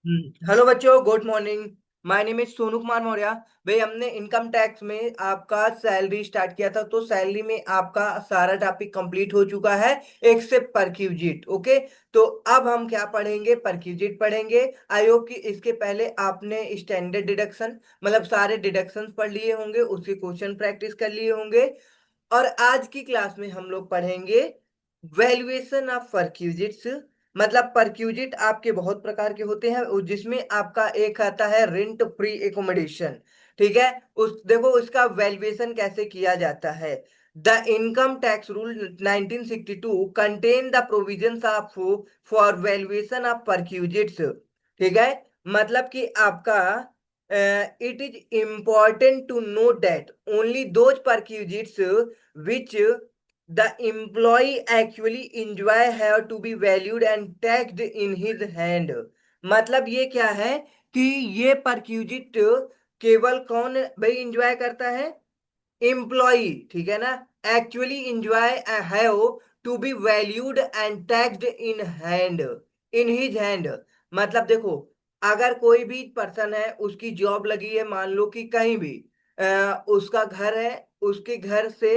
Hello बच्चों, good morning. My name is Sonu Kumar Maurya. भाई, हमने इनकम टैक्स में आपका सैलरी स्टार्ट किया था, तो सैलरी में आपका सारा टॉपिक कंप्लीट हो चुका है एक्सेप्ट परक्यूजिट। ओके, तो अब हम क्या पढ़ेंगे? परक्यूजिट पढ़ेंगे। आई होप कि इसके पहले आपने स्टैंडर्ड डिडक्शन मतलब सारे डिडक्शंस पढ़ लिए होंगे, उसके क्वेश्चन प्रैक्टिस कर लिए होंगे। और आज की क्लास में हम लोग पढ़ेंगे वैल्यूएशन ऑफ परक्यूजिट्स। मतलब परक्यूजिट आपके बहुत प्रकार के होते हैं, जिसमें आपका एक आता है रेंट फ्री एकोमोडेशन। ठीक है, उस देखो उसका वैल्यूएशन कैसे किया जाता है। The income tax rule 1962 contain the provisions of for valuation of perquisites. ठीक है, मतलब कि आपका it is important to note that only those perquisites which the employee actually enjoy have to be valued and taxed in his hand। मतलब ये क्या है कि ये परक्यूजिट केवल कौन भाई इंजॉय करता है? एम्प्लॉई। ठीक है ना? Actually enjoy have to be valued and taxed in hand, in his hand. मतलब देखो, अगर कोई भी पर्सन है, उसकी जॉब लगी है, मान लो कि कहीं भी उसका घर है, उसके घर से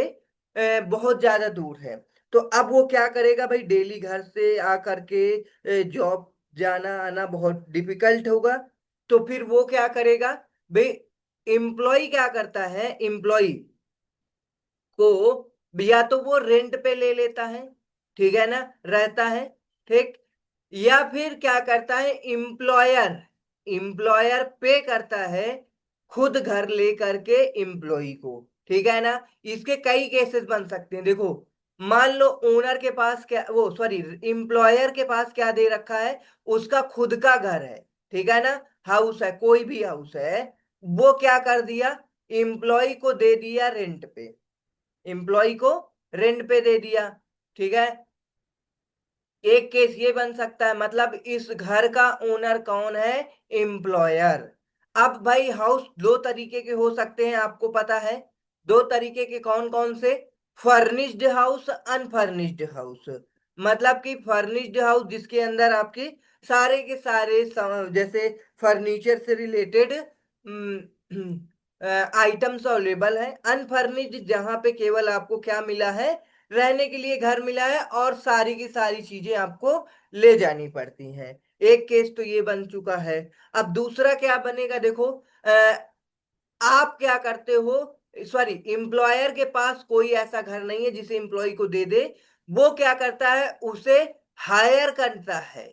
बहुत ज्यादा दूर है, तो अब वो क्या करेगा भाई? डेली घर से आकर के जॉब जाना आना बहुत डिफिकल्ट होगा। तो फिर वो क्या करेगा भाई? एम्प्लॉय क्या करता है? एम्प्लॉय को या तो वो रेंट पे ले लेता है, ठीक है ना, रहता है, ठीक। या फिर क्या करता है? एम्प्लॉयर एम्प्लॉयर पे करता है खुद घर ले करके एम्प्लॉय को। ठीक है ना? इसके कई केसेस बन सकते हैं। देखो, मान लो ओनर के पास क्या, वो सॉरी, एम्प्लॉयर के पास क्या दे रखा है? उसका खुद का घर है, ठीक है ना, हाउस है, कोई भी हाउस है। वो क्या कर दिया? एम्प्लॉय को दे दिया रेंट पे, एम्प्लॉय को रेंट पे दे दिया। ठीक है, एक केस ये बन सकता है। मतलब इस घर का ओनर कौन है? एम्प्लॉयर। अब भाई हाउस दो तरीके के हो सकते हैं, आपको पता है। दो तरीके के कौन कौन से? Furnished house, unfurnished house. मतलब कि फर्निश्ड हाउस जिसके अंदर आपके सारे के सारे जैसे फर्नीचर से रिलेटेड आइटम्स अवेलेबल है। अनफर्निश्ड जहां पे केवल आपको क्या मिला है? रहने के लिए घर मिला है, और सारी की सारी चीजें आपको ले जानी पड़ती हैं। एक केस तो ये बन चुका है। अब दूसरा क्या बनेगा? देखो, आप क्या करते हो? सॉरी, एम्प्लॉयर के पास कोई ऐसा घर नहीं है जिसे एम्प्लॉय को दे दे। वो क्या करता है? उसे हायर करता है,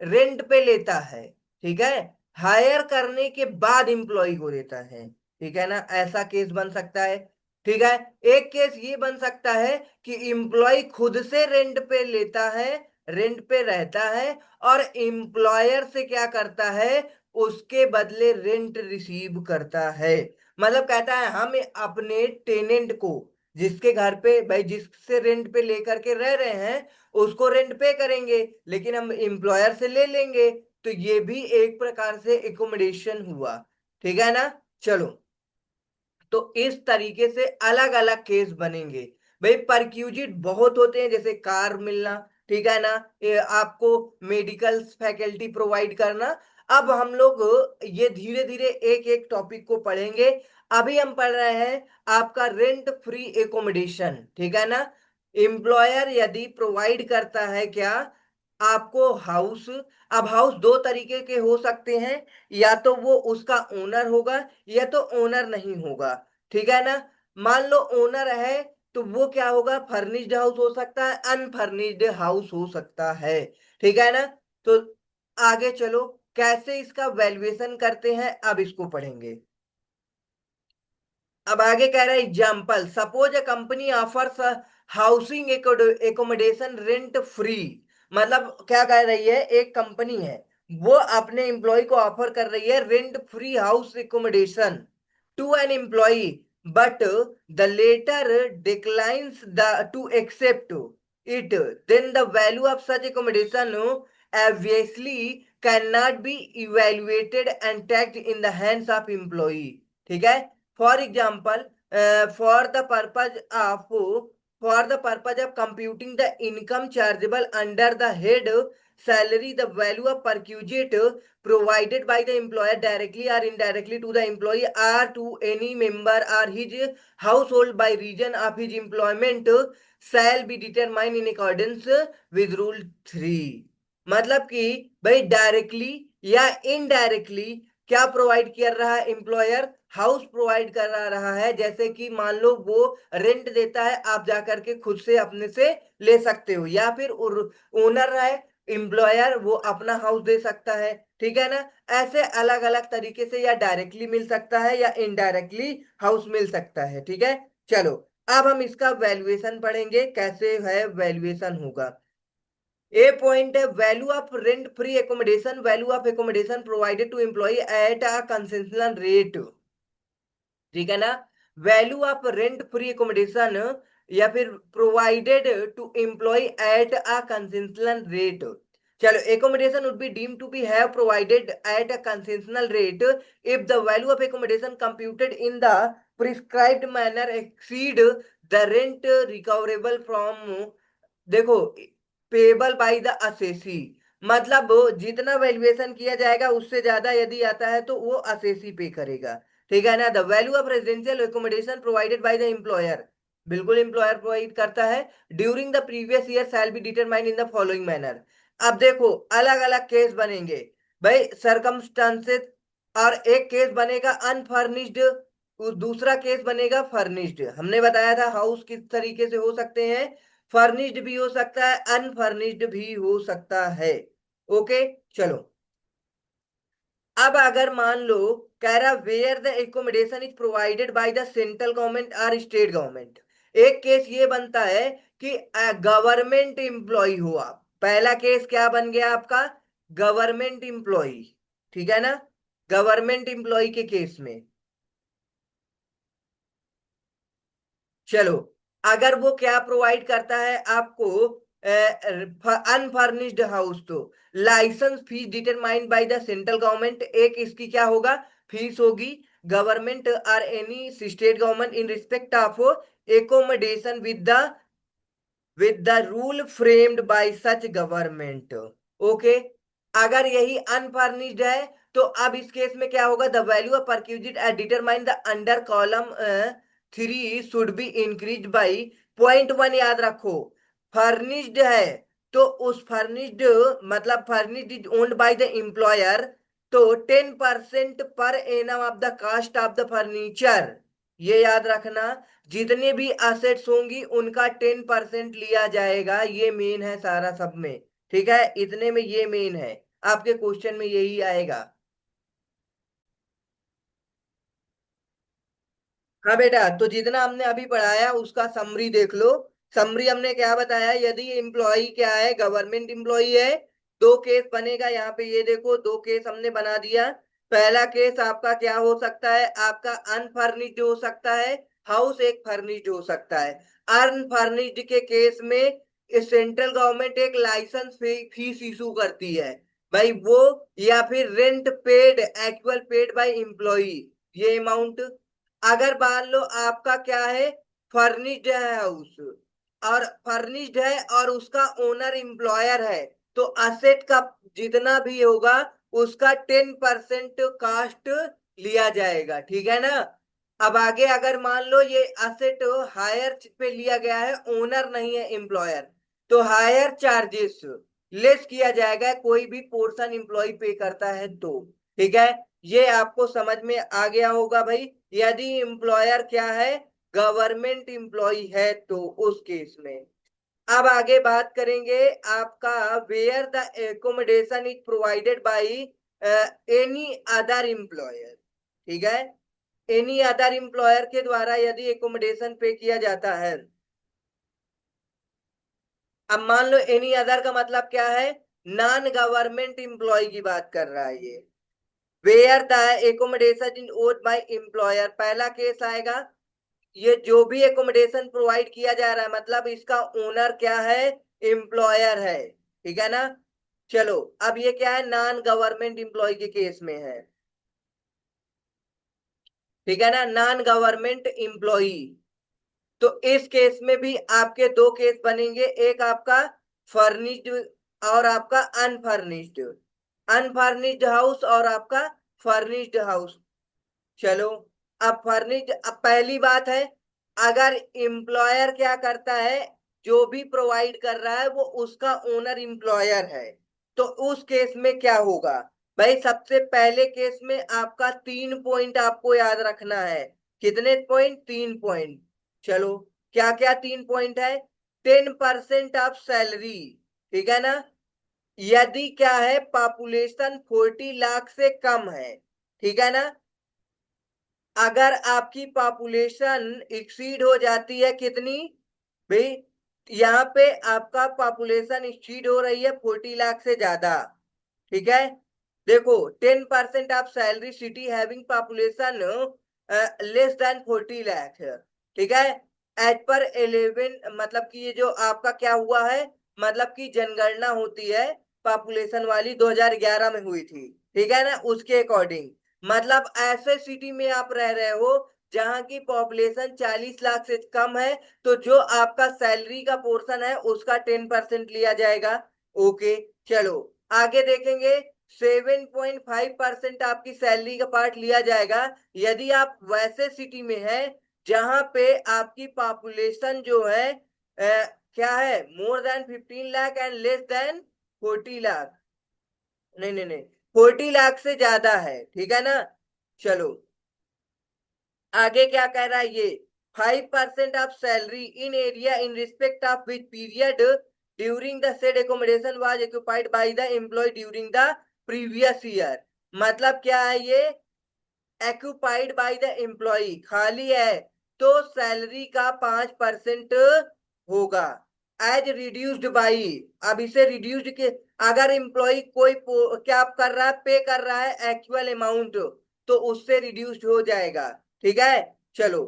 रेंट पे लेता है। ठीक है, हायर करने के बाद एम्प्लॉय को देता है। ठीक है ना? ऐसा केस बन सकता है। ठीक है, एक केस ये बन सकता है कि एम्प्लॉय खुद से रेंट पे लेता है, रेंट पे रहता है, और एम्प्लॉयर से क्या करता है? उसके बदले रेंट रिसीव करता है। मतलब कहता है हम अपने टेनेंट को, जिसके घर पे भाई जिससे रेंट पे लेकर के रह रहे हैं, उसको रेंट पे करेंगे, लेकिन हम एम्प्लॉयर से ले लेंगे। तो ये भी एक प्रकार से एकोमोडेशन हुआ। ठीक है ना? चलो, तो इस तरीके से अलग अलग केस बनेंगे। भाई परक्यूजिट बहुत होते हैं, जैसे कार मिलना, ठीक है ना, ये आपको मेडिकल फैकल्टी प्रोवाइड करना। अब हम लोग ये धीरे धीरे एक एक टॉपिक को पढ़ेंगे। अभी हम पढ़ रहे हैं आपका रेंट फ्री एकोमोडेशन। ठीक है ना? एम्प्लॉयर यदि प्रोवाइड करता है क्या? आपको हाउस। अब हाउस दो तरीके के हो सकते हैं, या तो वो उसका ओनर होगा, या तो ओनर नहीं होगा। ठीक है ना? मान लो ओनर है, तो वो क्या होगा? फर्निश्ड हाउस हो सकता है, अनफर्निश्ड हाउस हो सकता है। ठीक है ना? तो आगे चलो, कैसे इसका वैल्यूएशन करते हैं, अब इसको पढ़ेंगे। अब आगे कह रहा है example, suppose a company offers housing accommodation rent free. मतलब क्या कह रही है? एक कंपनी है, वो अपने एम्प्लॉय को ऑफर कर रही है rent free house accommodation to an employ, but the latter declines the to accept it, then the value of such accommodation obviously cannot be evaluated and tagged in the hands of employee। ठीक है, for example, for the purpose of for the purpose of computing the income chargeable under the head salary the value of perquisite provided by the employer directly or indirectly to the employee or to any member or his household by reason of his employment shall be determined in accordance with rule 3। मतलब कि भाई directly या indirectly क्या provide कर रहा है employer, house provide कर रहा है। जैसे कि मान लो वो रेंट देता है, आप जाकर के खुद से अपने से ले सकते हो, या फिर ओनर है एम्प्लॉयर, वो अपना हाउस दे सकता है। ठीक है ना, ऐसे अलग अलग तरीके से या डायरेक्टली मिल सकता है या इनडायरेक्टली हाउस मिल सकता है। ठीक है, चलो अब हम इसका वैल्यूएशन पढ़ेंगे, कैसे है वैल्यूएशन होगा। ए पॉइंट है value of rent free accommodation, value of accommodation provided to employ at a concessional rate. ठीक है ना, value of rent free accommodation या फिर provided to employ at a concessional rate. चलो, accommodation would be deemed to be have provided at a concessional rate if the value of accommodation computed in the prescribed manner exceed the rent recoverable from, देखो, payable by the assessee. मतलब जितना valuation किया जाएगा उससे ज्यादा यदि आता है तो वो असेसी पे करेगा। ठीक है ना, the value of residential accommodation provided by the employer, बिल्कुल एम्प्लॉयर प्रोवाइड करता है, during the previous year shall be determined in the following manner. अब देखो अलग अलग केस बनेंगे भाई, सरकमस्टांसेस, और एक केस बनेगा अनफर्निश्ड, दूसरा केस बनेगा फर्निश्ड। हमने बताया था हाउस किस तरीके से हो सकते हैं, फर्निश्ड भी हो सकता है, अनफर्निश्ड भी हो सकता है। ओके, चलो अब अगर मान लो कह रहा where the accommodation is provided by the central government और स्टेट गवर्नमेंट। एक केस ये बनता है कि गवर्नमेंट एम्प्लॉय हो आप, पहला केस क्या बन गया आपका, गवर्नमेंट एम्प्लॉय। ठीक है ना, गवर्नमेंट एम्प्लॉय के केस में, चलो अगर वो क्या प्रोवाइड करता है आपको, अनफर्निश्ड हाउस, तो licence fee determined by the central government, एक इसकी क्या होगा, फीस होगी। गवर्नमेंट और any state government in respect of accommodation with the rule framed by such government. Okay, अगर यही अनफर्निश्ड है तो अब इस केस में क्या होगा, the value of perquisite at determine the under column 3 should be increase by .1। याद रखो, फर्निश्ड है तो उस फर्निश्ड, मतलब furnished is owned by the employer, तो 10% per annum of the cost of the furniture, ये याद रखना, जितने भी असेट्स होंगी उनका 10% लिया जाएगा। ये मेन है सारा सब में, ठीक है, इतने में ये मेन है, आपके क्वेश्चन में यही आएगा। हाँ बेटा, तो जितना हमने अभी पढ़ाया उसका समरी देख लो। समरी हमने क्या बताया, यदि एम्प्लॉय क्या है, गवर्नमेंट एम्प्लॉय है, दो केस बनेगा यहाँ पे, ये देखो दो केस हमने बना दिया। पहला केस आपका क्या हो सकता है, आपका अनफर्निश्ड हो सकता है, हाउस एक फर्निश्ड हो सकता है। अनफर्निश्ड के केस में सेंट्रल गवर्नमेंट एक लाइसेंस फीस इशू करती है भाई वो, या फिर rent paid actual paid by employ, ये अमाउंट। अगर मान लो आपका क्या है, फर्निश्ड है हाउस, और फर्निश्ड है और उसका ओनर एम्प्लॉयर है, तो असेट का जितना भी होगा उसका 10% कास्ट लिया जाएगा। ठीक है ना, अब आगे अगर मान लो ये असेट हायर पे लिया गया है, ओनर नहीं है एम्प्लॉयर, तो हायर चार्जेस लेस किया जाएगा, कोई भी पोर्शन एम्प्लॉय पे करता है तो। ठीक है, ये आपको समझ में आ गया होगा भाई। यदि एम्प्लॉयर क्या है, गवर्नमेंट एम्प्लॉय है, तो उस केस में अब आगे बात करेंगे आपका where the accommodation is provided by any other employer. ठीक है, एनी अदर एम्प्लॉयर के द्वारा यदि एकोमोडेशन पे किया जाता है। अब मान लो एनी अदर का मतलब क्या है, नॉन गवर्नमेंट एम्प्लॉय की बात कर रहा है ये। Where the accommodation in owned by employer, पहला केस आएगा, ये जो भी एकोमोडेशन प्रोवाइड किया जा रहा है मतलब इसका ओनर क्या है, एम्प्लॉयर है। ठीक है ना, चलो अब ये क्या है, नॉन गवर्नमेंट एम्प्लॉय के केस में है। ठीक है ना, नॉन गवर्नमेंट एम्प्लॉय, तो इस केस में भी आपके दो केस बनेंगे, एक आपका फर्निश्ड और आपका अनफर्निश्ड, अनफर्निश्ड हाउस और आपका फर्निश्ड हाउस। चलो, अब फर्निश्ड, अब पहली बात है, अगर एम्प्लॉयर क्या करता है, जो भी प्रोवाइड कर रहा है वो उसका ओनर एम्प्लॉयर है, तो उस केस में क्या होगा? भाई सबसे पहले केस में आपका 3 पॉइंट आपको याद रखना है। कितने पॉइंट? 3 पॉइंट। चलो, क्या क्या 3 पॉइंट है? 10% ऑफ सैलरी, ठीक है ना? यदि क्या है, पॉपुलेशन 40 लाख से कम है, ठीक है ना? अगर आपकी पॉपुलेशन एक्सीड हो जाती है कितनी भाई, यहाँ पे आपका पॉपुलेशन एक्सीड हो रही है 40 लाख से ज्यादा, ठीक है? देखो, 10% of salary city having population less than 40 lakh, ठीक है? एज पर 11, मतलब कि ये जो आपका क्या हुआ है, मतलब कि जनगणना होती है पॉपुलेशन वाली, 2011 में हुई थी, ठीक है ना? उसके अकॉर्डिंग, मतलब ऐसे सिटी में आप रह रहे हो जहां की पॉपुलेशन 40 लाख से कम है, तो जो आपका सैलरी का पोर्शन है उसका 10% लिया जाएगा। ओके, चलो आगे देखेंगे। 7.5% आपकी सैलरी का पार्ट लिया जाएगा यदि आप वैसे सिटी में है जहां पे आपकी पॉपुलेशन जो है क्या है, more than 15 lakh and less than 40 lakh. नहीं नहीं नहीं, 40 लाख से ज्यादा है, ठीक है ना? चलो, आगे क्या कह रहा है ये? 5% of salary in area in respect of which period during the said accommodation was occupied by the employ during the previous year. मतलब क्या है ये? एक्यूपाइड बाय द एम्प्लॉय, खाली है तो सैलरी का 5% होगा। एज रिड्यूस्ड बाई, अब इसे रिड्यूस्ड के, अगर एम्प्लॉय कोई क्या कर रहा है, पे कर रहा है एक्चुअल अमाउंट, तो उससे रिड्यूस्ड हो जाएगा, ठीक है? चलो,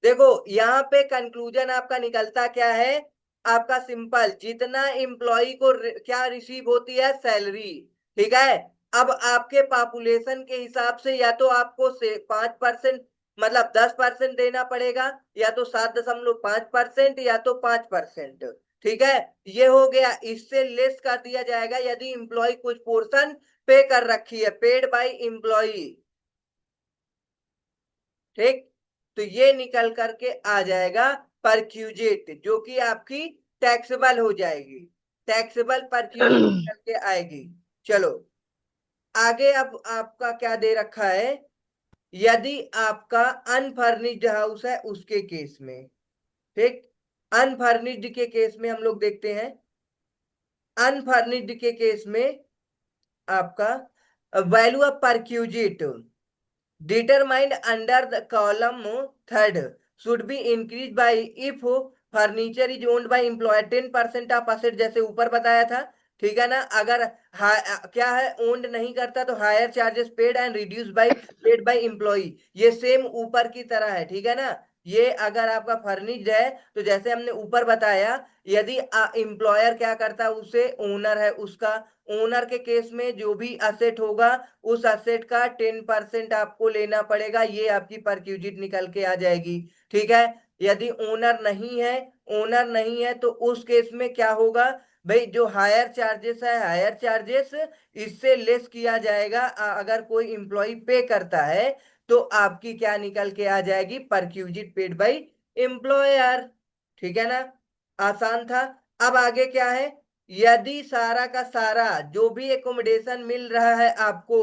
देखो यहाँ पे कंक्लूजन आपका निकलता क्या है? आपका सिंपल, जितना एम्प्लॉय को क्या रिसीव होती है, सैलरी, ठीक है? अब आपके पॉपुलेशन के हिसाब से या तो आपको से 5%, मतलब 10% देना पड़ेगा, या तो 7.5% या तो 5%, ठीक है? ये हो गया, इससे लेस कर दिया जाएगा यदि एम्प्लॉय कुछ पोर्शन पे कर रखी है, पेड बाय एम्प्लॉय, ठीक? तो ये निकल करके आ जाएगा परक्यूजेट, जो कि आपकी टैक्सेबल हो जाएगी, टैक्सेबल परक्यूजेट निकल के आएगी। चलो, आगे अब आपका क्या दे रखा है? यदि आपका अनफर्निश्ड हाउस है उसके केस में, ठीक? अनफर्निश्ड के केस में हम लोग देखते हैं, अनफर्निश्ड के केस में आपका value of perquisite determined under the column third should be increased by if furniture is owned by employer 10% of asset, जैसे ऊपर बताया था, ठीक है ना? अगर क्या है, ओन्ड नहीं करता तो higher charges paid and reduce by paid by employ, ये सेम ऊपर की तरह है, ठीक है ना? ये अगर आपका फर्निश्ड है तो जैसे हमने ऊपर बताया, यदि एम्प्लॉयर क्या करता है, उसे ओनर है उसका, ओनर के केस में जो भी असेट होगा उस असेट का 10% आपको लेना पड़ेगा, ये आपकी परक्यूजिट निकल के आ जाएगी, ठीक है? यदि ओनर नहीं है, ओनर नहीं है तो उस केस में क्या होगा भाई, जो हायर चार्जेस है, हायर चार्जेस इससे लेस किया जाएगा, अगर कोई एम्प्लॉय पे करता है तो आपकी क्या निकल के आ जाएगी, परक्यूजिट पेड बाय एम्प्लॉयर, ठीक है ना? आसान था। अब आगे क्या है? यदि सारा का सारा जो भी एकोमोडेशन मिल रहा है आपको,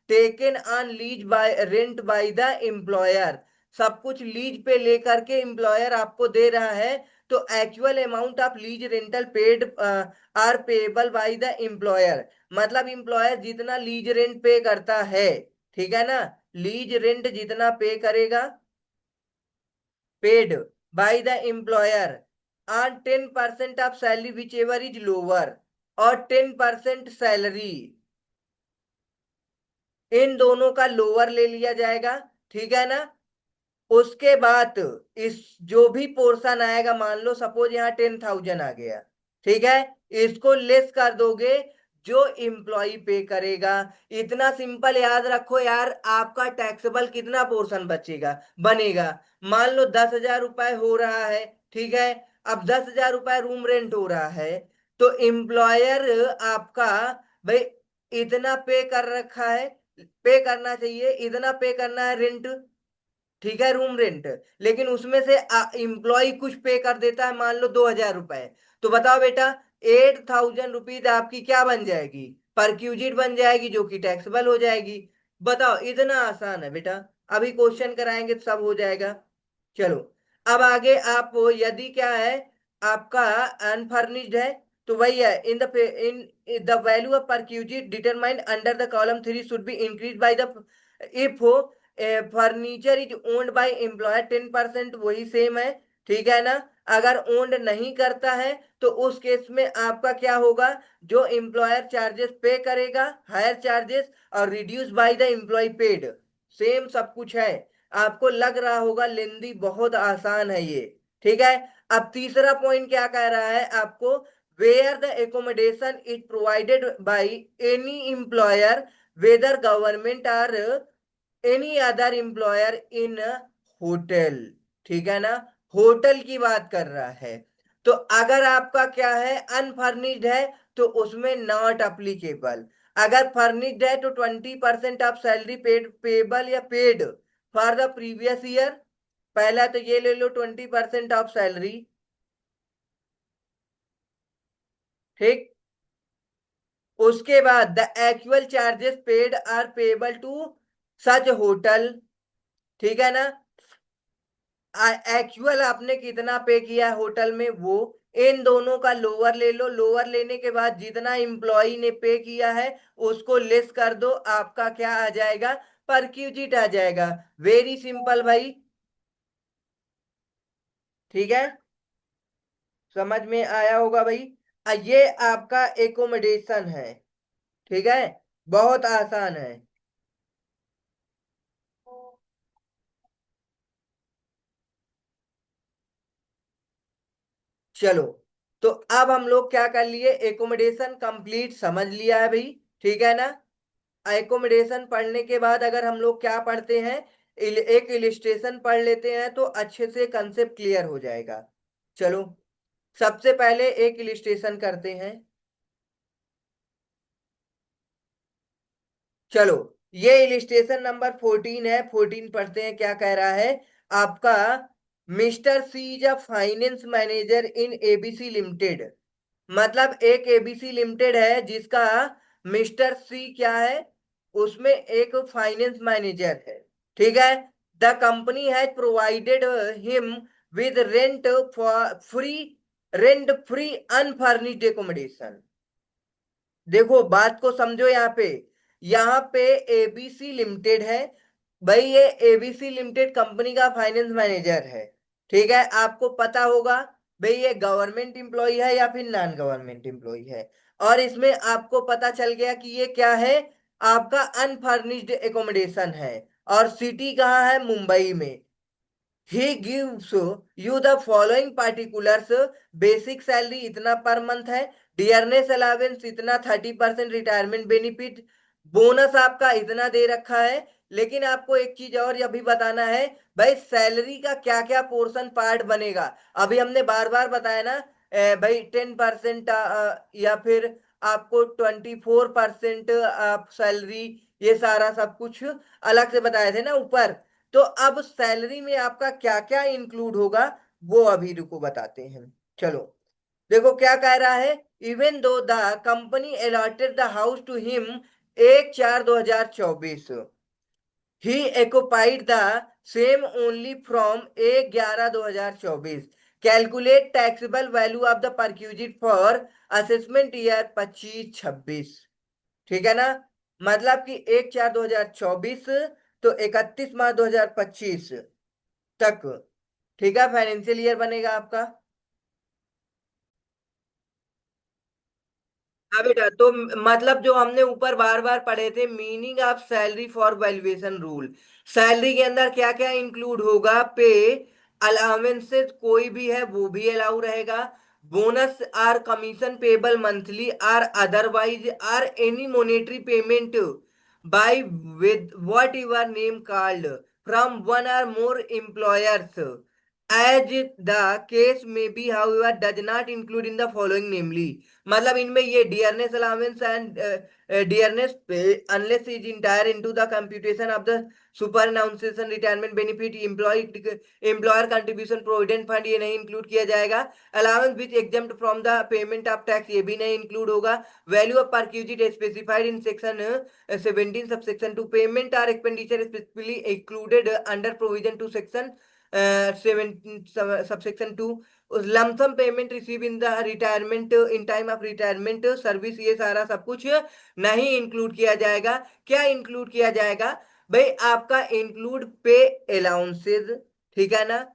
taken on lease bye rent bye the employer, सब कुछ लीज पे लेकर के एम्प्लॉयर आपको दे रहा है, तो actual amount of lease rental paid or payable by the employer, मतलब एम्प्लॉयर जितना लीज रेंट पे करता है, ठीक है ना? लीज रेंट जितना पे करेगा, paid by the employer on 10% of salary whichever is lower, और 10% सैलरी, इन दोनों का लोअर ले लिया जाएगा, ठीक है ना? उसके बाद इस जो भी पोर्शन आएगा, मान लो सपोज यहाँ 10,000 आ गया, ठीक है? इसको लेस कर दोगे जो एम्प्लॉय पे करेगा। इतना सिंपल याद रखो यार, आपका टैक्सेबल कितना पोर्शन बचेगा, बनेगा? मान लो 10,000 रुपए हो रहा है, ठीक है? अब 10,000 रुपए रूम रेंट हो रहा है, तो एम्प्लॉयर आपका भाई इतना पे कर रखा है, पे करना चाहिए, इतना पे करना है रेंट, ठीक है, रूम रेंट। लेकिन उसमें से एम्प्लॉय कुछ पे कर देता है, मान लो 2,000 रुपए। तो बताओ बेटा, 8,000 रुपीज आपकी क्या बन जाएगी, परक्यूजिट बन जाएगी, जो कि टैक्सेबल हो जाएगी। बताओ, इतना आसान है बेटा। अभी क्वेश्चन कराएंगे तो सब हो जाएगा। चलो, अब आगे आप, यदि क्या है आपका अनफर्निश्ड है, तो वही है, in the value of perquisite determined under the column 3 should be increase by the, if furniture is owned by employer 10%, वही सेम है, ठीक है ना। अगर ओन्ड नहीं करता है तो उस केस में आपका क्या होगा, जो एम्प्लॉयर चार्जेस पे करेगा, हायर चार्जेस, और reduce by the employ paid, same सब कुछ है। आपको लग रहा होगा लेंदी, बहुत आसान है ये, ठीक है। अब तीसरा पॉइंट क्या कह रहा है आपको, where the accommodation is provided by any employer, whether government or any other employer in hotel, ठीक है ना, होटल की बात कर रहा है। तो अगर आपका क्या है, अनफर्निश्ड है, तो उसमें नॉट अप्लीकेबल। अगर फर्निश्ड है तो 20% ऑफ सैलरी पेड, पेबल या paid for the previous year. पहला तो ये ले लो, 20% ऑफ सैलरी, ठीक। उसके बाद the actual charges paid or payable to such hotel, ठीक है ना। एक्चुअल आपने कितना पे किया है होटल में, वो, इन दोनों का लोअर ले लो, लोअर लेने के बाद जितना एम्प्लॉय ने पे किया है उसको लेस कर दो, आपका क्या आ जाएगा, परक्यूजिट आ जाएगा। वेरी सिंपल भाई, ठीक है, समझ में आया होगा भाई। ये आपका एकोमोडेशन है, ठीक है, बहुत आसान है। चलो, तो अब हम लोग क्या कर लिए, एकोमोडेशन कंप्लीट समझ लिया है भाई, ठीक है ना। एकोमोडेशन पढ़ने के बाद अगर हम लोग क्या पढ़ते हैं, एक इलिस्ट्रेशन पढ़ लेते हैं तो अच्छे से कंसेप्ट क्लियर हो जाएगा। चलो, सबसे पहले एक इलिस्ट्रेशन करते हैं। चलो, ये इलिस्ट्रेशन नंबर 14 है, 14 पढ़ते हैं, क्या कह रहा है आपका, Mister C is a finance manager in ABC limited. मतलब एक एबीसी लिमिटेड है जिसका मिस्टर सी क्या है, उसमें एक फाइनेंस मैनेजर है, ठीक है। The company has provided him with rent for free, rent free unfurnished accommodation. देखो बात को समझो, यहाँ पे एबीसी लिमिटेड है, भाई ये एबीसी लिमिटेड कंपनी का फाइनेंस मैनेजर है, ठीक है। आपको पता होगा भाई ये गवर्नमेंट एम्प्लॉय है या फिर नॉन गवर्नमेंट एम्प्लॉय है। और इसमें आपको पता चल गया कि ये क्या है, आपका अनफर्निश्ड एकोमोडेशन है, और सिटी कहाँ है, मुंबई में। he gives you the following particulars, basic salary इतना पर मंथ है, डियरनेस अलावेंस इतना, 30% रिटायरमेंट बेनिफिट, बोनस आपका इतना दे रखा है। लेकिन आपको एक चीज और अभी बताना है, भाई सैलरी का क्या क्या पोर्शन पार्ट बनेगा। अभी हमने बार बार बताया ना, भाई 10% या फिर आपको 24% आप सैलरी, ये सारा सब कुछ अलग से बताए थे ना ऊपर। तो अब सैलरी में आपका क्या क्या इंक्लूड होगा, वो अभी रुको बताते हैं। चलो, देखो क्या कह रहा है, even though the company allotted the house to him 1/4/2024, he occupied the same only from 1/11/2024, calculate taxable value of the perquisite for assessment year 25-26, ठीक है ना। मतलब कि 1/4/2024 तो 31 मार्च 2025 तक, ठीक है, फाइनेंशियल ईयर बनेगा आपका। हाँ बेटा, तो मतलब जो हमने ऊपर बार बार पढ़े थे, meaning of salary for valuation rule, salary के अंदर क्या क्या इंक्लूड होगा, पे, अलाउंसेस कोई भी है वो भी अलाउ रहेगा, bonus or commission payable monthly or otherwise or any monetary payment by with what your name called from one or more employers, as the case may be however does not include in the following namely, मतलब इनमें ये dearness allowance and dearness pay unless is enter into the computation of the superannuation retirement benefit employer contribution provident fund, ये नहीं include किया जाएगा। Allowance which exempt from the payment of tax, ये भी नहीं इंक्लूड होगा। Value of perquisite specified in section 17 subsection 2 payment or expenditure specifically included under provision to section 17 subsection 2, lump sum payment receive in the retirement in time of retirement service, ये सारा सब कुछ नहीं include किया जाएगा। क्या इंक्लूड किया जाएगा भाई? आपका इंक्लूड पे अलाउंसेज, ठीक है ना,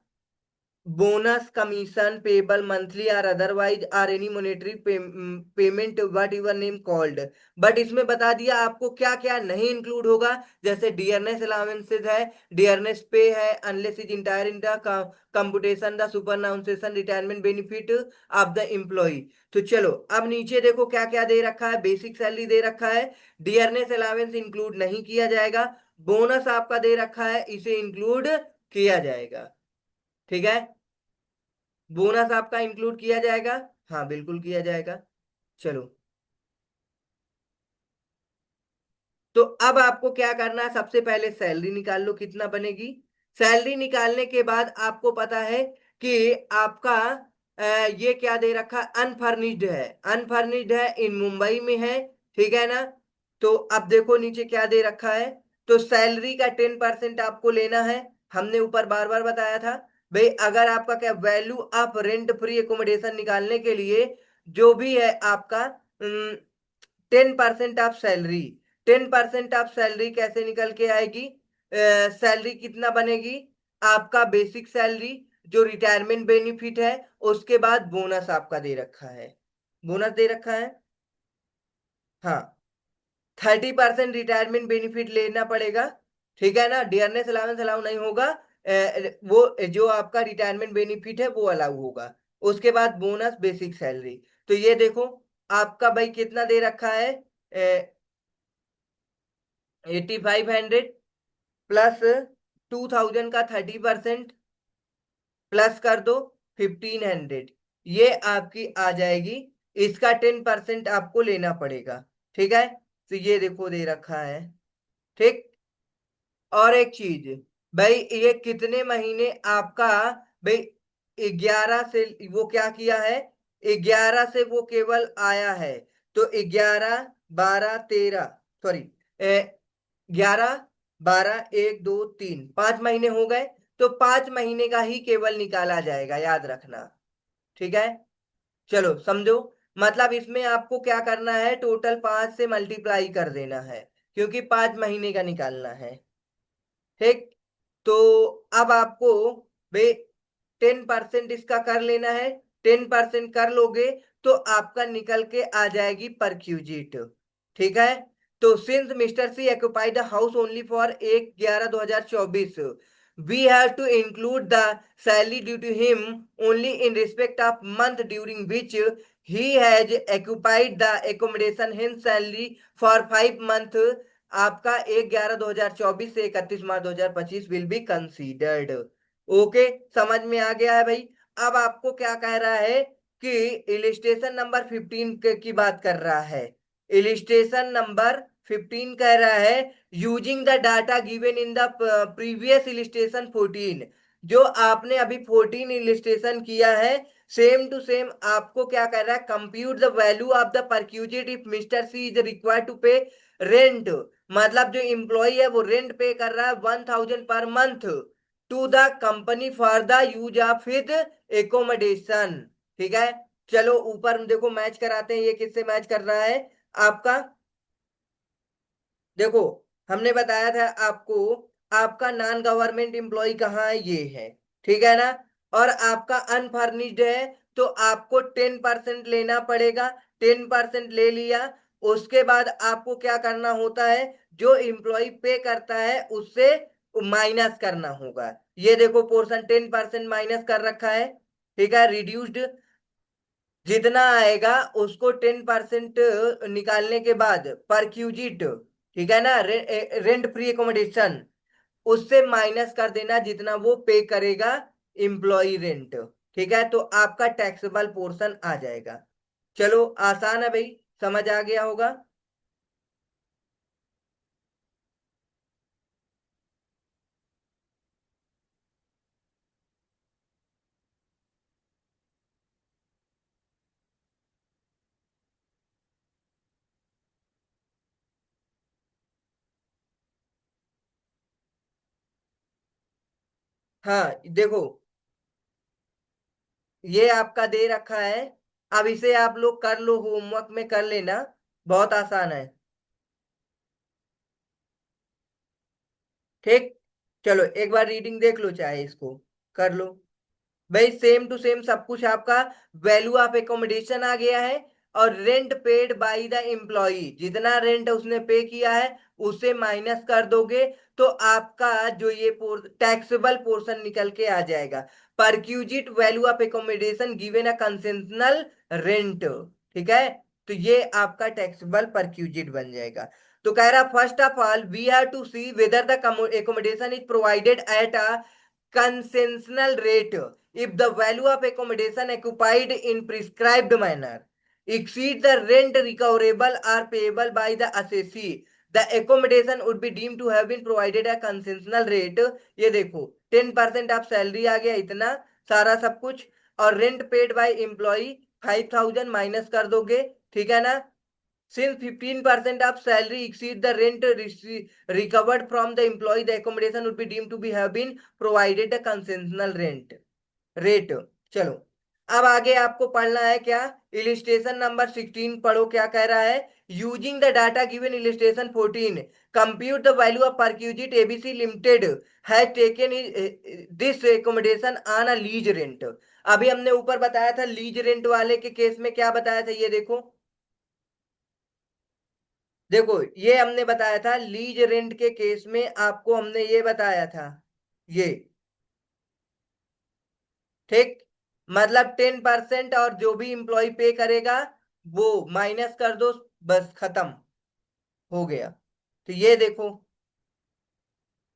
बोनस, कमीशन पेबल मंथली और otherwise or any monetary payment whatever name called. But इसमें बता दिया आपको क्या क्या नहीं इंक्लूड होगा, जैसे डियरनेस अलाउंसेस है, डियरनेस पे है, unless is enter in the computation the superannuation retirement benefit of the employ. तो चलो अब नीचे देखो क्या क्या दे रखा है। बेसिक सैलरी दे रखा है, डियरनेस अलाउंस इंक्लूड नहीं किया जाएगा। बोनस आपका दे रखा है, इसे इंक्लूड किया जाएगा, ठीक है। बोनस आपका इंक्लूड किया जाएगा, हाँ बिल्कुल किया जाएगा। चलो, तो अब आपको क्या करना है, सबसे पहले सैलरी निकाल लो कितना बनेगी। सैलरी निकालने के बाद आपको पता है कि आपका ये क्या दे रखा, अनफर्निश्ड है, अनफर्निश्ड है, इन मुंबई में है, ठीक है ना। तो अब देखो नीचे क्या दे रखा है, तो सैलरी का 10% आपको लेना है। हमने ऊपर बार बार बताया था भाई, अगर आपका क्या value of rent free accommodation निकालने के लिए जो भी है आपका 10% ऑफ सैलरी, 10% ऑफ सैलरी कैसे निकल के आएगी, सैलरी कितना बनेगी, आपका बेसिक सैलरी जो रिटायरमेंट बेनिफिट है, उसके बाद बोनस आपका दे रखा है, बोनस दे रखा है, हाँ। 30% रिटायरमेंट बेनिफिट लेना पड़ेगा, ठीक है ना, डियरनेस अलाउंस अलाउ नहीं होगा। वो जो आपका रिटायरमेंट बेनिफिट है वो अलाउ होगा। उसके बाद बोनस, बेसिक सैलरी। तो ये देखो आपका भाई कितना दे रखा है, 8500 प्लस 2000 का 30% प्लस कर दो 1500, ये आपकी आ जाएगी। इसका 10% आपको लेना पड़ेगा, ठीक है। तो ये देखो दे रखा है, ठीक। और एक चीज भाई, ये कितने महीने आपका भाई 11 से वो क्या किया है, 11 से वो केवल आया है, तो 11 12 13, सॉरी 11 12 1 2 3 5 महीने हो गए, तो 5 महीने का ही केवल निकाला जाएगा, याद रखना, ठीक है। चलो समझो, मतलब इसमें आपको क्या करना है, टोटल 5 से मल्टीप्लाई कर देना है, क्योंकि 5 महीने का निकालना है, ठीक। तो अब आपको भाई 10% इसका कर लेना है, 10% कर लोगे तो आपका निकल के आ जाएगी परक्यूजिट, ठीक है। तो since Mister C occupied the house only for 1/11/2024, we have to include the salary due to him only in respect of month during which he has occupied the accommodation, hence salary for 5 month आपका 1/11/2024 से 31 मार्च 2025 will be considered. Okay, समझ में आ गया है भाई। अब आपको क्या कह रहा है कि इलिस्ट्रेशन नंबर 15 की बात कर रहा है। इलिस्ट्रेशन नंबर 15 कह रहा है using the data given in the previous illustration 14, जो आपने अभी 14 इलिस्ट्रेशन किया है, सेम टू सेम आपको क्या कर रहा है, compute the value of the perquisite if Mister C is required to pay rent, मतलब जो एम्प्लॉय है वो रेंट पे कर रहा है 1000 per month to the company for the use of his accommodation, ठीक है। चलो ऊपर देखो मैच कराते हैं, ये किससे मैच कर रहा है आपका, देखो हमने बताया था आपको, आपका नॉन गवर्नमेंट एम्प्लॉय कहाँ है, ये है, ठीक है ना। और आपका अनफर्निश्ड है, तो आपको 10% लेना पड़ेगा, 10% ले लिया। उसके बाद आपको क्या करना होता है, जो एम्प्लॉय पे करता है उससे माइनस करना होगा। ये देखो पोर्शन 10% माइनस कर रखा है, ठीक है, रिड्यूस्ड जितना आएगा उसको 10% निकालने के बाद परक्यूजिट, ठीक है ना, रेंट फ्री एकोमोडेशन, उससे माइनस कर देना जितना वो पे करेगा एम्प्लॉय रेंट। ठीक है, तो आपका टैक्सेबल पोर्शन आ जाएगा। चलो, आसान है भाई, समझ आ गया होगा। हाँ देखो, ये आपका दे रखा है। अब इसे आप लोग कर लो, होमवर्क में कर लेना, बहुत आसान है। ठीक। चलो एक बार रीडिंग देख लो, चाहे इसको कर लो। भाई सेम टू सेम सब कुछ आपका वैल्यू ऑफ एकोमोडेशन आ गया है। और rent paid by the employee, जितना रेंट उसने पे किया है उसे माइनस कर दोगे, तो आपका जो ये टैक्सेबल पोर्शन निकल के आ जाएगा। Perquisite value of accommodation given a concessional rent. ठीक है, तो ये आपका टैक्सेबल परक्यूजिट बन जाएगा। तो कह रहा first of all we have to see whether the accommodation is provided at a concessional rate if the value of accommodation occupied in prescribed manner exceed the rent recoverable or payable by the assessee, the accommodation would be deemed to have been provided a concessional rate। ये देखो, 10% आप salary आ गया इतना सारा सब कुछ, और rent paid by employ 5,000 minus कर दोगे। ठीक है ना। Since 15% of salary exceed the rent recovered from the employee, the accommodation would be deemed to be have been provided a concessional rent rate। चलो, अब आगे आपको पढ़ना है क्या। इलिस्ट्रेशन नंबर 16 पढ़ो, क्या कह रहा है। Using the data given illustration 14, compute the value of perquisite ABC limited has taken this accommodation on a lease rent. अभी हमने ऊपर बताया था लीज रेंट वाले के केस में क्या बताया था, ये देखो। देखो, ये हमने बताया था लीज रेंट के केस में, आपको हमने ये बताया था। ये ठीक, मतलब 10% और जो भी इंप्लॉय पे करेगा वो माइनस कर दो, बस खत्म हो गया। तो ये देखो,